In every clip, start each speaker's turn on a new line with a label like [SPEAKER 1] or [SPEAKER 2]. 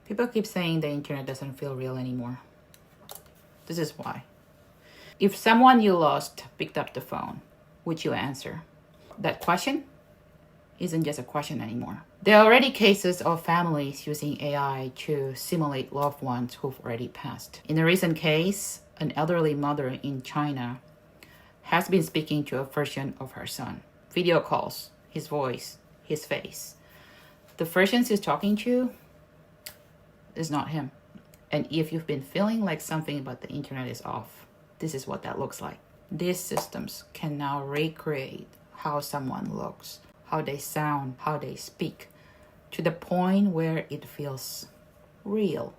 [SPEAKER 1] People keep saying the internet doesn't feel real anymore. This is why. If someone you lost picked up the phone, would you answer? That question isn't just a question anymore. There are already cases of families using AI to simulate loved ones who've already passed. In a recent case, an elderly mother in China has been speaking to a version of her son. Video calls, his voice, his face. The version she's talking to is not him. And if you've been feeling like something about the internet is off, this is what that looks like. These systems can now recreate how someone looks, how they sound, how they speak, to the point where it feels real.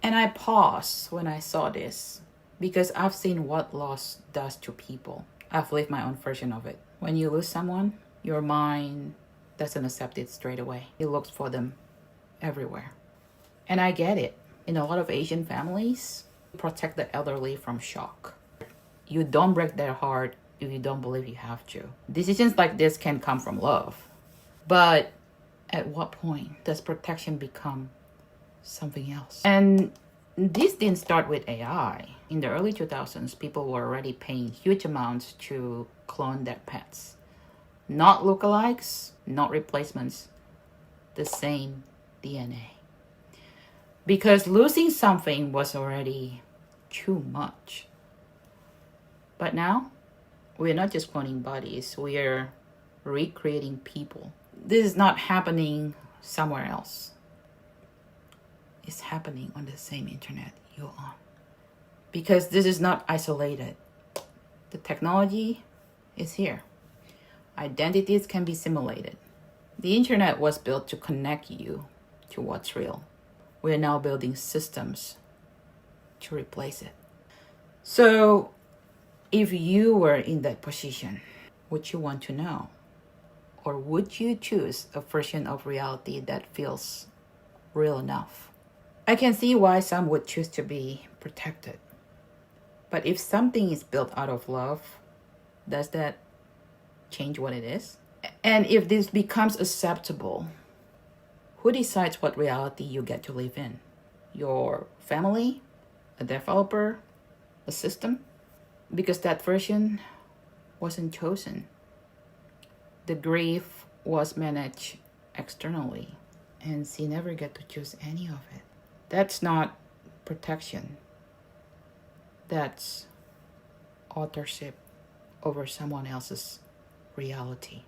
[SPEAKER 1] And I paused when I saw this because I've seen what loss does to people. I've lived my own version of it. When you lose someone, your mind doesn't accept it straight away. It looks for them everywhere. And I get it. In a lot of Asian families, protect the elderly from shock. You don't break their heart if you don't believe you have to. Decisions like this can come from love. But at what point does protection become something else? And this didn't start with AI. In the early 2000s, people were already paying huge amounts to clone their pets. Not lookalikes, not replacements, the same DNA. Because losing something was already too much. But now, we're not just cloning bodies, we are recreating people. This is not happening somewhere else. It's happening on the same internet you're on. Because this is not isolated. The technology is here. Identities can be simulated. The internet was built to connect you to what's real. We're now building systems to replace it. So, if you were in that position, would you want to know? Or would you choose a version of reality that feels real enough? I can see why some would choose to be protected. But if something is built out of love, does that change what it is? And if this becomes acceptable, who decides what reality you get to live in? Your family? A developer? A system? Because that version wasn't chosen. The grief was managed externally, and she never get to choose any of it. That's not protection. That's authorship over someone else's reality.